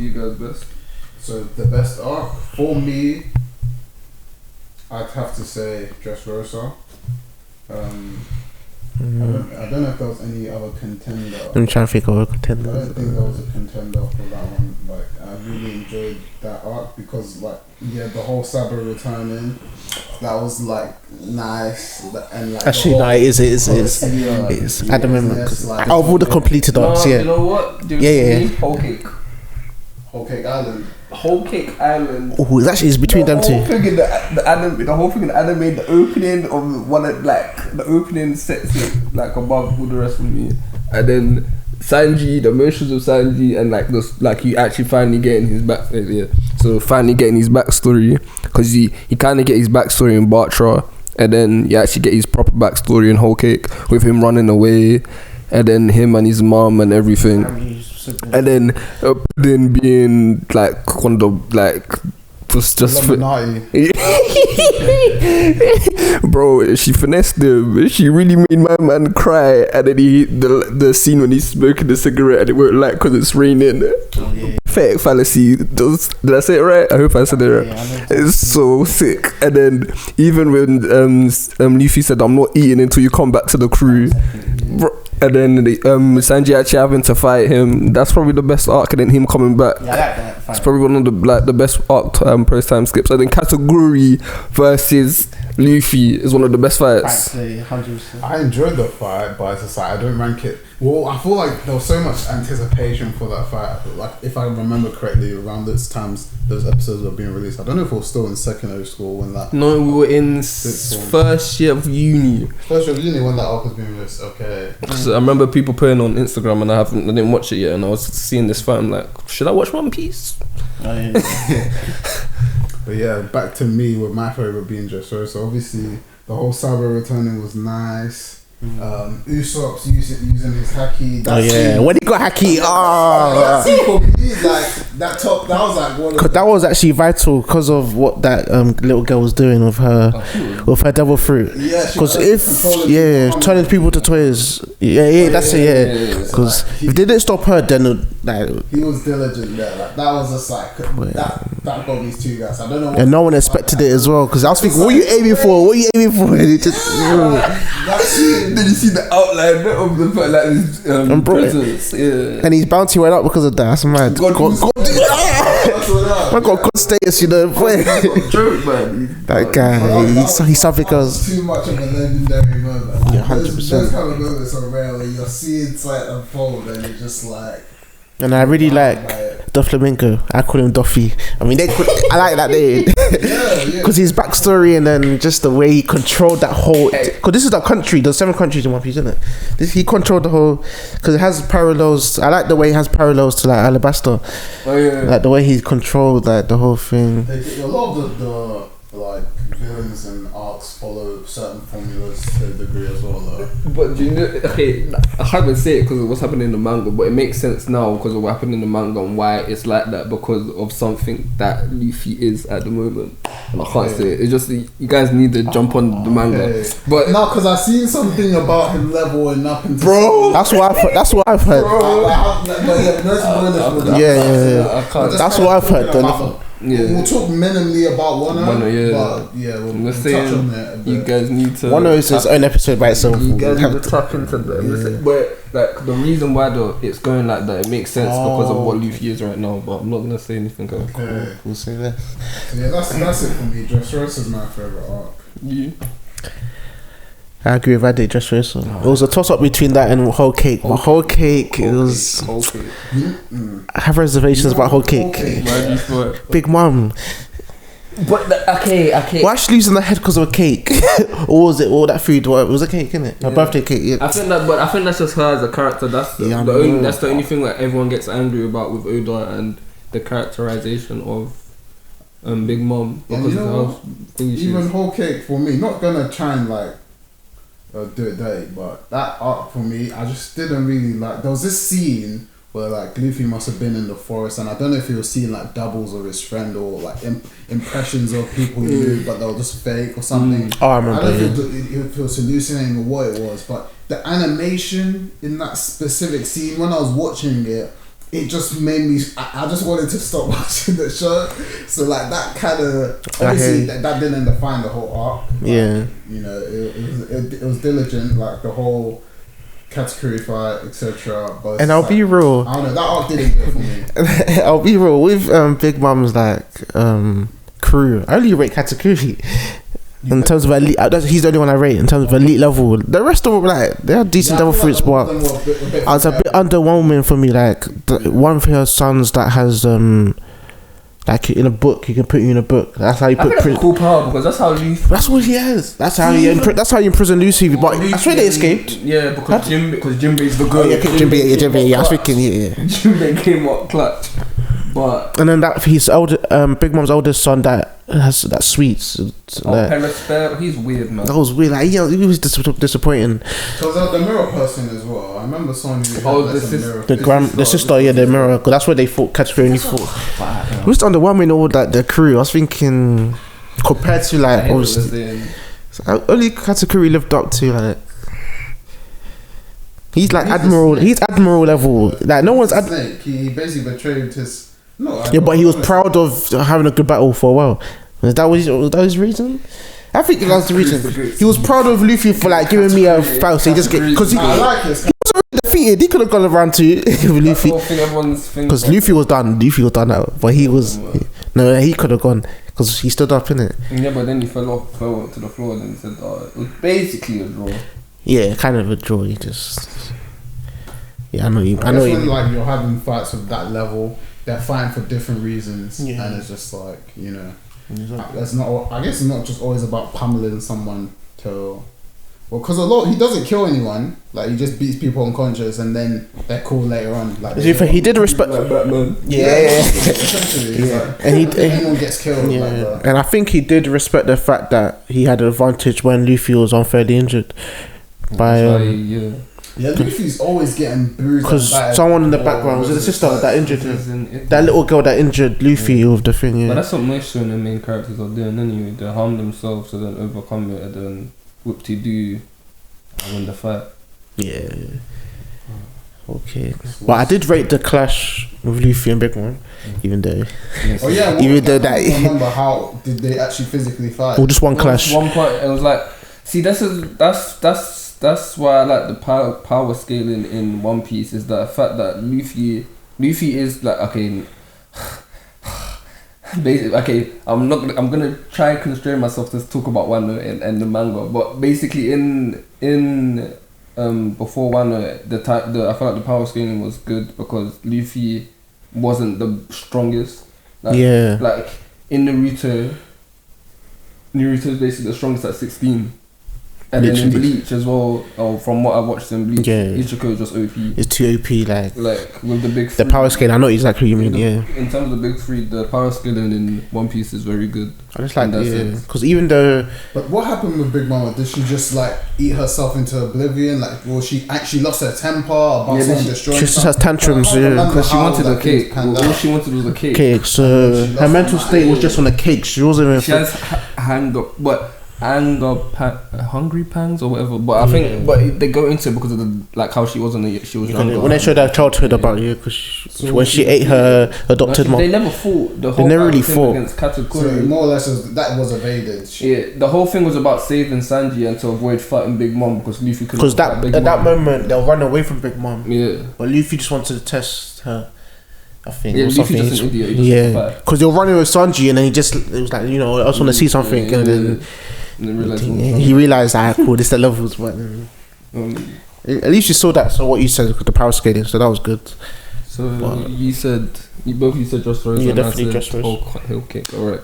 you guys best? So the best arc for me, I'd have to say Dressrosa. I don't know if there was any other contender. I'm trying to think of a I contender. don't think there was a contender for that one. Like, I really enjoyed that arc because, like, yeah, the whole Saber returning, that was like nice. And like, Actually, no, it is. At the moment, like, out of all the completed arcs, You yeah. know what? Yeah. Whole Cake. Whole Cake Island. Whole Cake Island. Oh, it's between them The two. whole thing in the anime, the whole thing in the anime, the opening of one of the opening sets it like above all the rest of me, and then Sanji, the emotions of Sanji, and like this, like you actually finally getting his back, So finally getting his backstory, because he kind of get his backstory in Bartra, and then you actually get his proper backstory in Whole Cake with him running away, and then him and his mom and everything. And then being like one of the like was just bro, she finessed him. She really made my man cry. And then the scene when he's smoking the cigarette and it won't light because it's raining. Fake fallacy. Did I say it right? I hope I said it right. It's so sick. And then even when Luffy said, "I'm not eating until you come back to the crew." And then Sanji actually having to fight him. That's probably the best arc. And then him coming back. Yeah, I like that. It's probably one of the best arc post time skips. And then Kataguri versus Luffy is one of the best fights. 100%. I enjoyed the fight, but it's just like I don't rank it. Well, I feel like there was so much anticipation for that fight. Like, if I remember correctly, around those times, those episodes were being released. I don't know if it was still in secondary school when that. No, we were in first year of uni. First year of uni when that arc was being released. Okay. So I remember people putting on Instagram, and I didn't watch it yet, and I was seeing this fight. I'm like, should I watch One Piece? But yeah, back to me with my favorite being Dressrosa. So obviously, the whole Saber returning was nice. Usopp's using his haki. When he got haki, that scene for me, like that top, that was like one. Cause that was actually vital because of what that little girl was doing with her devil fruit. Yeah, because turning people to toys. That's it. Because if they didn't stop her, then like he was diligent there. Like that was just like that got these two guys. I don't know. And no one expected it as well. Because I was thinking, what are you aiming for? What are you aiming for? And it just. Did you see the outline of the presence? Yeah. And his bounty went up because of that. That's mad. Man got good status, you know. Joke, man. That guy, he's something else. Too much of a legendary moment. Yeah, 100%. Those kind of moments are rare where you're seeing sight unfold and you're just like. And I really like Doflamingo. I call him Doffy. I mean, I like that name because his backstory and then just the way he controlled that whole. Because this is the country. There's 7 countries in One Piece, isn't it? He controlled the whole. Because it has parallels. I like the way it has parallels to like Alabasta. Like the way he controlled like the whole thing. A lot of the like villains and arcs follow certain formulas to a degree as well, though. But do you know? Okay, I haven't said it because of what's happening in the manga, but it makes sense now because of what happened in the manga and why it's like that because of something that Luffy is at the moment. And I can't say it. It's just you guys need to jump on the manga. But no, because I've seen something about him leveling up into. Bro, that's what I've heard. That's what I've heard. We'll talk minimally about Wano. But we'll touch on it a bit. You guys need to. Wano is his own episode by itself. You guys need to tap into that. But like the reason why it's going like that, it makes sense because of what Luffy is right now. But I'm not gonna say anything else. Okay. We'll say that. Yeah, that's it for me. Dressrosa is my favorite arc. You? I agree with Ade, Dressrosa. It was a toss up between that and Whole Cake. But Whole Cake, it was. Whole Cake. I have reservations about Whole Cake. Big Mom. But okay. Why she losing the head because of a cake? Or was it all that food? It was a cake, innit? Her birthday cake. Yeah. I think that's just her as a character. That's the only thing that everyone gets angry about with Oda and the characterization of Big Mom because of how even Whole Cake for me. Not gonna try and like. Do it dirty, but that arc for me, I just didn't really like. There was this scene where like Luffy must have been in the forest, and I don't know if he was seeing like doubles of his friend or like impressions of people he knew, but they were just fake or something. Oh, I remember. I don't know if it was hallucinating or what it was, but the animation in that specific scene when I was watching it, it just made me. I just wanted to stop watching the show. So like that kind of obviously that didn't define the whole arc. Yeah. You know, it was diligent, like the whole category fight, etc. But And I'll be real. I don't know. That arc didn't do it for me. I'll be real with Big Mum's like crew. I only rate Katakuri in terms of elite. He's the only one I rate in terms of elite level. The rest of them like they are decent devil fruits, but I was a bit underwhelming for me. Like one of her sons that has like in a book, you can put you in a book. That's how you put. That's a cool power because that's how Luffy. That's what he has. That's how you. That's how you imprison Lucy. But I swear they escaped. Yeah, because Jinbei's the good. Jinbei. Yeah, I was thinking. Yeah. Jinbei came up clutch, but and then that his older, Big Mom's oldest son that has that sweets. Perisper, he's weird, man. That was weird. Like he was disappointing. So the mirror person as well. I remember someone who the sister, yeah, the mirror. Cause that's where they fought. Category only fought. It was underwhelming all that the crew. I was thinking compared to like obviously, only Category lived up to like. He's like admiral. He's admiral level. Like no one's. He basically betrayed his. No. Yeah, but he was proud of having a good battle for a while. Was that his reason? I think that was the reason. He was proud of Luffy for like giving me a foul. So he just get because he was already defeated. He could have gone around to with Luffy because Luffy was done. Luffy was done out, but he was no. He could have gone because he stood up in it. Yeah, but then he fell to the floor and said, "Oh, it was basically a draw." Yeah, kind of a draw. He just. Yeah, I know. When like you're having fights of that level, they're fighting for different reasons, and it's just like that's not. I guess it's not just always about pummeling someone to. Well, because he doesn't kill anyone. Like he just beats people unconscious, and then they're cool later on. Like he did respect. Like Batman. Essentially, and anyone gets killed. Yeah, like and I think he did respect the fact that he had an advantage when Luffy was unfairly injured by. Yeah, Luffy's always getting bruised. Because someone in the background was it the sister that injured him? That little girl that injured Luffy with the thing. Yeah. But that's what most of the main characters are doing anyway. They harm themselves and then overcome it and then whoop-de-doo and win the fight. Yeah. Okay. But I did rate the clash with Luffy and Big Mom, even though. Oh yeah. Even though that. I remember how did they actually physically fight? Or just one clash. One point. It was like, see, that's why I like the power scaling in One Piece is the fact that Luffy is like basically I'm gonna try and constrain myself to talk about Wano and the manga, but basically in before Wano I felt like the power scaling was good because Luffy wasn't the strongest. Like in Naruto's basically the strongest at 16. And then in Bleach as well, from what I watched in Bleach, Ichiko is just OP. It's too OP, like with the big three. The power scale, I know exactly what you mean, In terms of the big three, the power scaling in One Piece is very good. I just like that, because even though... But what happened with Big Mama? Did she just like eat herself into oblivion? Like, well, she actually lost her temper about someone destroying she just has tantrums, because she wanted the cake. All she wanted was the cake. Cake, so her mental state was just on the cake. She wasn't even... She has hungry pangs or whatever, but I think they go into it because of the like how she was younger. When they showed her childhood about you, because when she ate her adopted mom, they never fought. They never really fought against Katakuri. So more or less that was evaded. The whole thing was about saving Sanji and to avoid fighting Big Mom because Luffy couldn't. Because at that moment they'll run away from Big Mom. Yeah, but Luffy just wanted to test her. I think. Yeah, Luffy's just an idiot. Because they were running with Sanji and then it was like, I just want to see something, and then. He realised cool, this the levels, but at least you saw that. So what you said, the power scaling, so that was good. So you both said Dressrosa. Yeah, definitely Dressrosa. Okay, alright.